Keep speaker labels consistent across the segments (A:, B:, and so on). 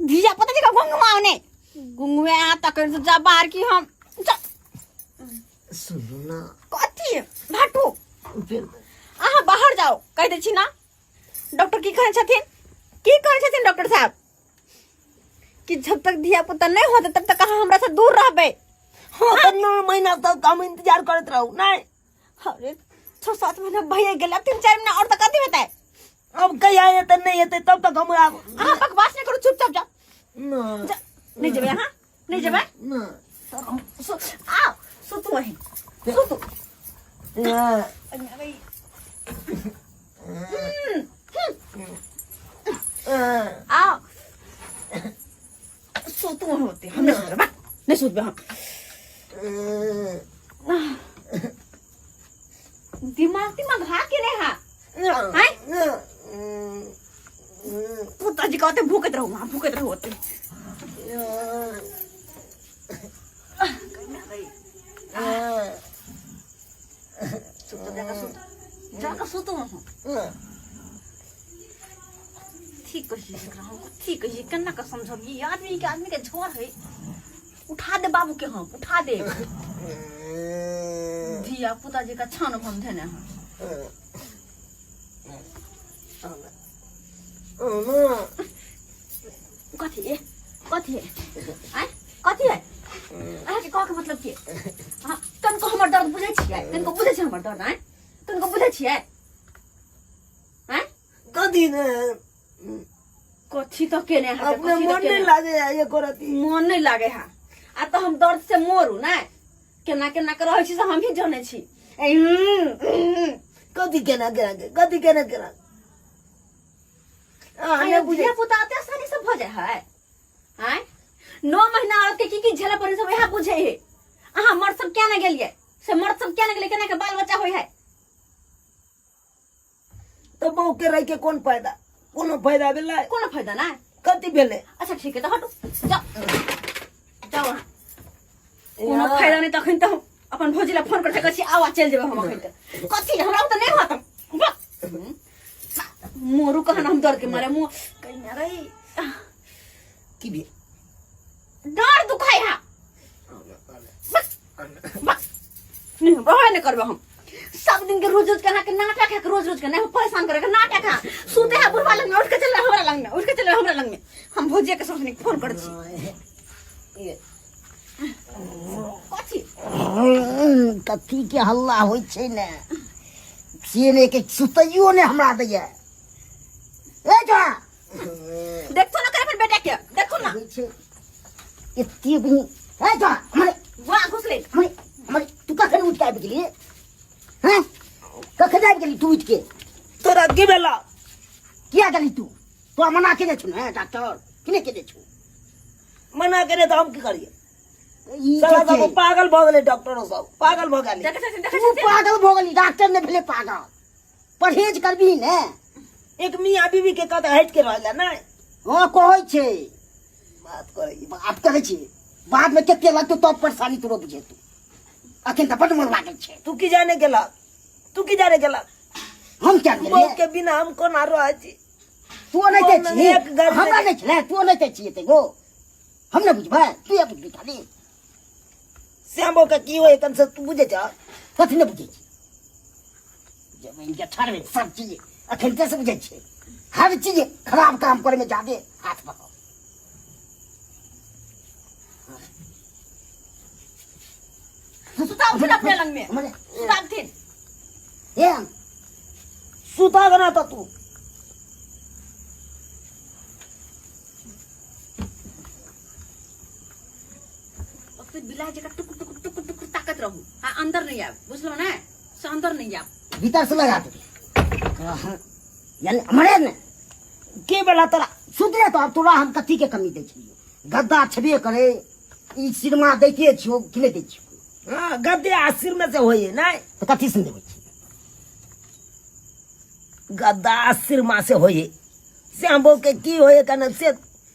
A: धीजा पता नहीं गुंगवा ने गुंगवे आता कर जा बाहर की हम
B: सुनो ना
A: कथी भाटू आहा बाहर जाओ कह दे छी ना डॉक्टर की कहै छथिन डॉक्टर साहब कि जब तक धिया पुता नहीं होते तब तक कहाँ हमरा से दूर रहबे।
B: हाँ 9 महीना तक हम इंतजार करत रहू नहीं।
A: अरे 6-7 महीना भइए गेल 3-4 महीना और तक कथी होतै।
B: अब कहीं आए तो नहीं आते तब तक हम
A: हाँ बकवास नहीं करो चुपचाप जा
B: ना
A: नहीं जबे हाँ नहीं जबे
B: ना
A: आओ सुतू वहीं सुतू आओ सुतू वहीं होते हम नहीं सुतबे हम दिमाग हा के नहीं हा पुताजी कहते भूखत रहो वहां भूखत रहो होते जाकर सुतो ठीक है कन्ना का समझो ये आदमी के छोड़ है उठा दे बाबू के हम उठा दे धिया पुताजी का छान हम देने कथी है अहाँके कह के मतलब के तनको हमर दर्द बुझै छियै तनको बुझै छै हमर दर्द हैं तनको बुझै छियै हैं
B: कथी ने
A: कथी तो केने है
B: अपने मन नहीं लागे ये करती
A: मन नहीं लागे है आ तो हम दर्द से मोरू ना केना केना के रहै छी से हम ही जाने छी
B: कथी केना
A: आने बुझे पुता आते आसानी से भ जाय है हैं 9 महीना औरत के की झेला पड़े सब यहां बुझे है अहां मर्द सब क्या न गेलिए से मर्द सब क्या न गेलिए केना के बाल बच्चा होय है
B: तो बहु के रह के कौन फायदा कोनो फायदा भेलै
A: कोनो फायदा ना
B: कथी भेलै
A: अच्छा ठीक है तो हटो जाओ कोनो फायदा नहीं तखन तो अपन भौजी ला फोन कर सकै छी आवा चल जेबे हम अखन कथी हमरा तो नहीं होत मोरू कहन हम डर के मारे मो कन्या रे
B: की भी
A: डर दुखाई है नहीं बहाय नहीं करबे हम सब दिन के रोज केना के नाटक है रोज के नहीं परेशान करे के नाटक है सुते है बुढ़वा लंग में उठ के चल हमरा लंग में हम भौजी के साथ फोन कर छी
B: कथी के हल्ला होय छै ने से ने के सुतइयो ने हमरा दैया ए जा
A: देखो ना करे अपन बेटा के देखो ना
B: इतनी भी ए जा हमारे
A: वहां घुस ले
B: हमारे तू का खन उठ के आबि गेली हैं कख जाय गेली तू उठ के तोरा की भेला किया गेली तू मना के दे छु ने डॉक्टर किने के दे छु मना करे तो हम की करिए साला सब पागल भ गेले डॉक्टर सब पागल भ गेले तू पागल भ गेली डॉक्टर ने भेले पागल परहेज करबी ने एक मियां बीवी के कत हट के रहला ना हां कहै छै बात करे बात करे छी बाद में केते लगतो तो परेशानी तोरो बुझे तू अखन त बड मन लागल छै तू की जाने गेला हम क्या गेले के बिना हम कोना रहै छी तू नहीं ते छी हमरा नहीं छले तू नहीं ते छी ते गो हम न बुझबा तू या बुझबी खाली श्यामो का की होय कन से तू बुझे जा कथि न बुझे जब इनके ठरवे सब चीज अखन कैसे बुझे छे हर चीज खराब काम करे में जादे हाथ बहाओ
A: सुता फिर अपने लंग में सुता फिर
B: ये सुता गना तो तू
A: फिर बिलाय जका टुक ताकत रहू हां अंदर नहीं आब बुझलो ना से अंदर नहीं आब
B: भीतर से लगा दे यानी हमारे ने के बेला तोरा सुधरे तो अब तोरा हम कथी के कमी दे छियो गद्दा छबे करे ई सिरमा दैते छियो किने दे छियो हां गद्दे आ सिर में से होय ना तो कथी से देबै छी गद्दा आ सिरमा से होय श्यामबो के की होय कने से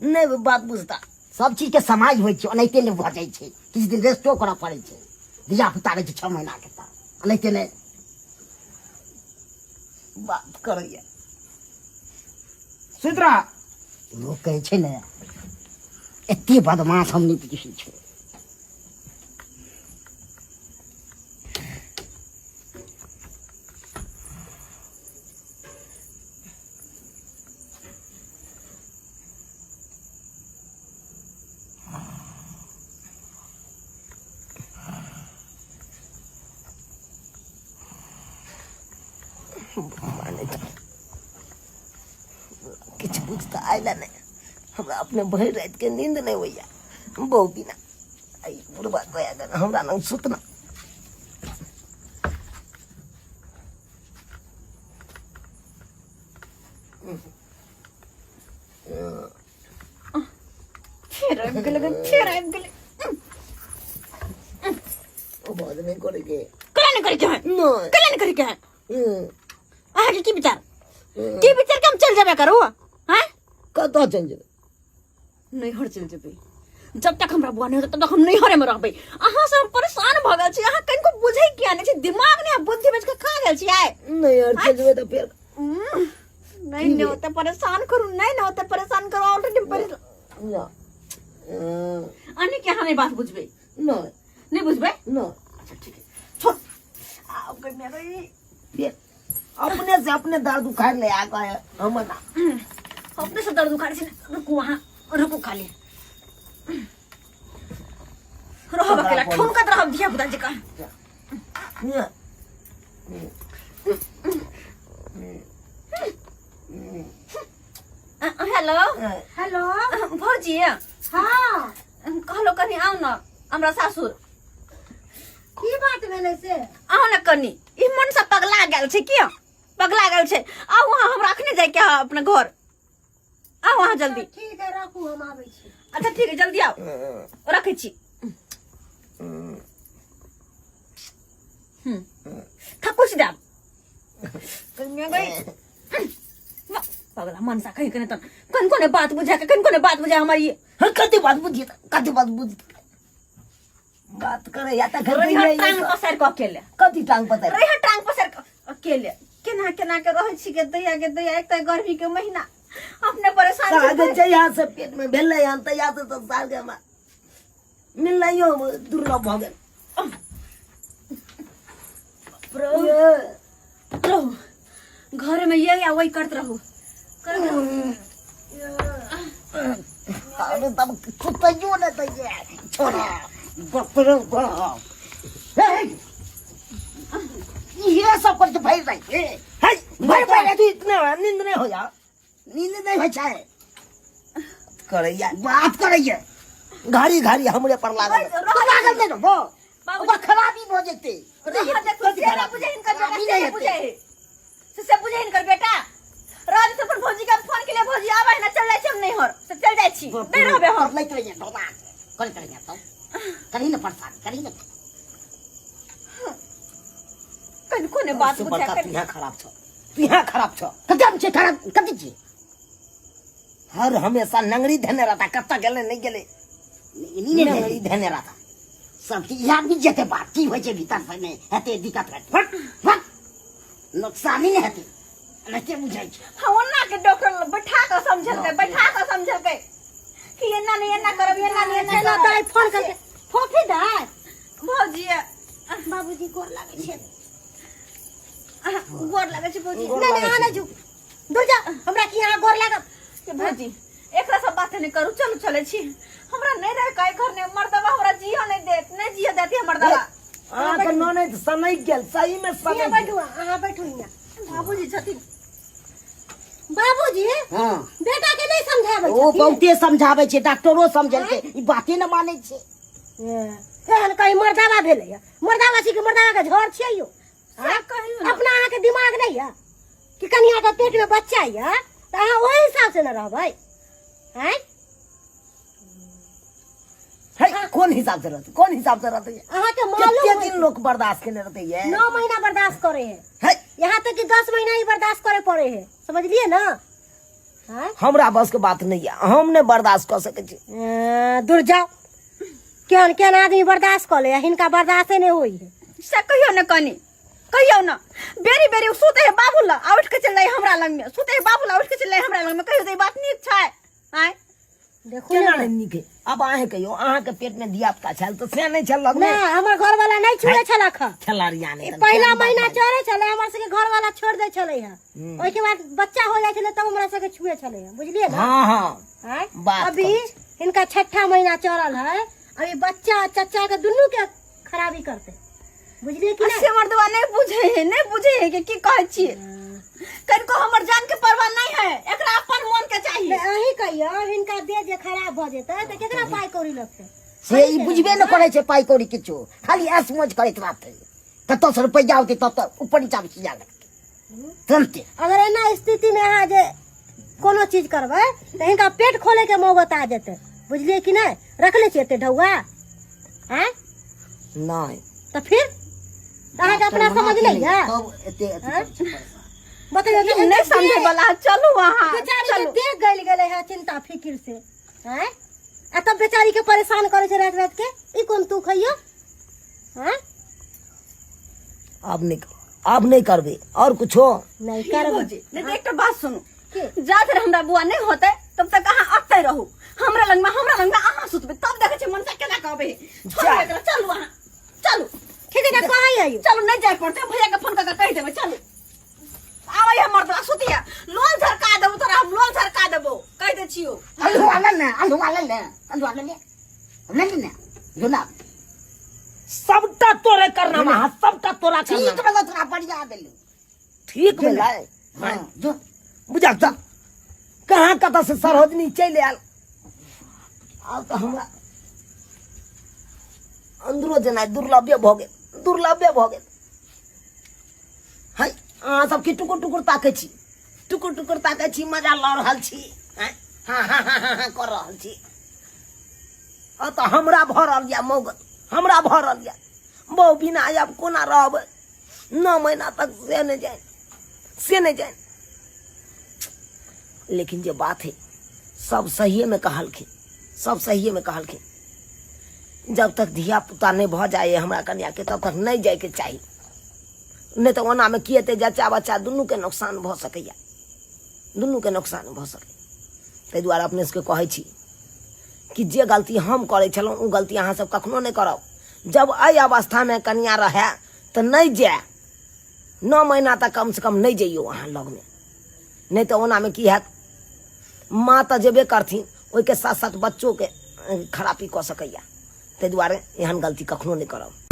B: नहीं बात बुझता सब चीज के समाज होय छै ओनैते ने भ जाय छै किछु दिन रेस्टो करऽ पड़ै छै धिया पुता रहै छै 6 महीना के तऽ एनाहिते नहि बात करैया
C: सुतरा
B: लोक कहै छै ने एते बदमाश हम नहि बुझै छै किछु बुझता आइला नहीं हमरा अपने भर रात के नींद नहीं होइया बहु बिना आई बुढ़बा गया गन हमरा लंग सुतना
A: फिर आबि गेलै
B: बाद नहीं करेगे
A: कला नहीं करके है
B: नहीं
A: कला नहीं करके है आगे की विचार के हम चल जाबे करू हैं
B: कतऽ चल जेबै
A: नैहर चल जेबै जब तक हमरा बुआ नहीं होता तब तक हम नैहरे में रहबै अहाँ से हम परेशान भ गेल छी अहाँ कनिको बुझै किया नहीं छी दिमाग ने बुद्धि बेच के कहां गेल छी आइ
B: नैहर चल जेबै तऽ फेर
A: नहीं होता परेशान करू नहीं होता परेशान करू ऑलरेडी परेशान
B: ना
A: अन्य के हमें बात बुझबै
B: नहीं
A: नहीं बुझबै
B: ना
A: अच्छा ठीक है छोड़ आओ कर मेरे
B: फिर अपने से अपने दर्द उखाड़ ले आ गए हम ना
A: अपने से दर्द उखाड़ से रुको वहाँ रुको खाली रहो अकेला ठुनकत रहो धिया पुता जी का हेलो
D: हेलो
A: भौजी
D: हाँ
A: कहलो कनी आओ न हमरा सासुर
D: की बात भेलै से
A: आओ न कनी ई मन से पगला गेल छै किया पगला गेल छै आओ वहाँ हमरा अखने जाय के अपना घर आओ वहाँ जल्दी
D: ठीक है रखू हम आबै छी
A: अच्छा ठीक है जल्दी आओ रखै छी थकुच दे कन्या गई पगला मनसा कहीं कने तन कन कोने बात बुझा के कन कोने बात बुझा हमारी
B: कति बात बुझी बात करे या त घर
A: रही टांग पसार के अकेले
B: कति टांग पता
A: रही टांग पसार के अकेले केना केना के रहै छी के दैया एक त गर्मी के महीना अपने परेशान
B: साग छै यहाँ से पेट में भेलै यहाँ त या त साग में मिलैयो दुर्लभ भ गेल
A: रहो घर में ये या वही करत रहो
B: अरे तब कुत्तैयो ने त छोड़ा बपरो ये सब कुछ भाई रही है भाई पहले तो इतना नींद नहीं हो जा नींद नहीं हो चाहे करैया बात करैया घड़ी घड़ी हमरे पर लागल दे वो बाबू खराबी हो जेते
A: बुझे बेटा राज से पर भौजी का फोन के लिए भौजी आवे ना चल जाय छी हम नहीं हर से चल जाय छी नहीं रहबे हम
B: लइट रही बाबा करी तो करी ना परेशान करी ना
A: कन कोने बात बुझा कर
B: यहाँ खराब छ कदम छे खराब कति छी हर हमेशा नंगरी धने रहता कत्ता गेले नहीं गेले नंगरी धने रहता सब चीज याद भी जेते बात की होय छे भीतर से नहीं हेते दिक्कत है फट नुकसान ही नहीं हेते नते बुझाई छे
A: हां ओन्ना के डॉक्टर बैठा के समझल के कि एना नहीं एना करब एना नहीं एना
D: ना दाई फोन करके फोफी दाई
A: भौजी
D: बाबूजी गोर लागे छे
A: गोर लगे छै भौजी
D: नहीं आना जो दूर जा हमरा की यहां गोर लागब
A: भौजी एकरा सब बात नहीं करू चलो चले छी हमरा नहीं रह काय घर ने मर्दवा हमरा जियो नहीं जियो देती मर्दवा
B: आ के नो नहीं समय गेल सही में समय
D: बैठू हां बैठू यहाँ
A: बाबूजी छथिन
D: बाबूजी
B: हां
D: बेटा के नहीं समझाबै
B: ओ बहुते समझाबै छै डॉक्टरो समझलकै ई बाते न मानै छै
D: एहन कहीं मर्दावा भेलै मर्दावा छी कि मर्दावा के घर छियै यो अपना अहाँ के दिमाग नहीं है कि कनिया के पेट में बच्चा है तो अहाँ वही हिसाब से न रहबै हैं
B: है कौन हिसाब से रहते
D: अहाँ के मालूम
B: कितने दिन लोग बर्दाश्त करने रहते हैं
D: 9 महीना बर्दाश्त करे है
B: है
D: यहाँ तक कि 10 महीना ही बर्दाश्त करे पड़े है समझ लिए ना हैं
B: हमरा बस के बात नहीं है हम ने बर्दाश्त कर सके छी
D: दूर जाओ केहन केहन आदमी बर्दाश्त कर ले, हिनका बर्दाश्त नहीं होई है।
A: से कहियो न कनी, कहियो न। बेरी बेरी सुते है बाबू ला उठ के चल जाए हमरा लंग में, सुते है बाबू ला उठ के चल जाए हमरा लंग में, कहियो तो बात नीक छै। आय
D: देखो
B: केना
D: ना
B: नहीं नीके। अब आहे कहियो अहाँ के पेट में दिया का छल तो से नहीं छल लग
D: ना हमर घर वाला नहीं छुए छला खा।
B: छलारिया ने
D: पहला महीना चढ़े छले हमर सके घर वाला छोड़ दे छले है, ओइ के बाद बच्चा हो जाय छले तब हमरा सके छुए छले है, बुझलिए ना।
B: हां हां
D: हैं?
B: बात
D: अभी इनका 6ठा महीना चढ़ल है, अभी बच्चा चच्चा के दुनू के खराबी करते, बुझलिए कि
A: से मर्दवा नहीं बुझे है कि की कहै छी। कनको हमर जान के परवाह नहीं है, एकरा अपन मन के चाहिए।
D: अही कहियो हिनका देह जे खराब भ जेतै त केकरा पाई कौड़ी लगतै।
B: से ई बुझबे न करे छे पाई कौड़ी किछो, खाली ऐस मौज करैत रहते। कतो से रुपया होते तब तो ऊपर नीचा से जा तुरंते।
D: अगर एना स्थिति में अहाँ जे कोनो चीज करबै त हिनका पेट खोले के मोहब्बत आ जेतै, बुझलिए कि नहीं। रखले छी एते ढौआ हैं
B: नहीं
D: त फिर अहाँ के अपना समझ नहीं है।
B: तब एते
D: बताइए कि
A: नहीं समझे वाला। चलो वहां
D: बेचारी के देख गइल गेले है चिंता फिक्र से, हैं आ तब बेचारी के परेशान करे छे रात रात के। ई कोन तू खइयो हैं?
B: अब नहीं करबे और कुछ हो
D: नहीं करबो
A: नहीं तो एक बात सुनो, जा फिर हमरा बुआ नहीं होते तब तक अहाँ अते रहू हमरा लंग में अहाँ सुतबे, तब देखे छे मन से केना कहबे। चल वहां चलो,
D: ठीक है ना कहां आइयो।
A: चलो नहीं जाए पड़ते, भैया के फोन करके कह देबे। चलो आवे हम मर्दवा सुतिया लोल झरका देबो, तोरा हम लोल झरका देबो कह दे छियो।
B: आलू वाला ले जोना सबटा तोरे करना मा, सबटा तोरा करना। ठीक बला तोरा बढ़िया देलू, ठीक भेला। हां जो बुझा जा कहां कत से सरहदनी चले आल। अब तो हमरा अंदरो जना दुर्लभ्य भ गेल। हाय अहाँ सब के टुकुर ताकै छी, मजा ल रहल छी। हां कर रहल छी। अ तो हमरा भरल या मौगत, हमरा भरल या बहु बिना अब कोना रहब। 9 महीना तक से नहीं जाए। लेकिन जे बात है सब सही में कहलखिन। जब तक धिया पुता नहीं भ जाए हमरा कन्या के तब तक नहीं जाए के चाहिए, नहीं तो ओना में किएते जच्चा बच्चा दुनू के नुकसान भ सकैया, ताहि दुआरे अपने सबके कहै छी कि जे गलती हम करे छलहुँ ओ गलती अहाँ सब कखनो नहीं करब। जब एहि अवस्था में कन्या रहे तो नहीं जाए, 9 महीना तक कम से कम नहीं जाइयो अहाँ लग में, नहीं तो ओना में की हैत माँ तो जेबे करथिन, ओहि के साथ साथ बच्चों के खराबी कऽ सकैया। ताहि दुआरे एहन गलती कखनो नहीं करब।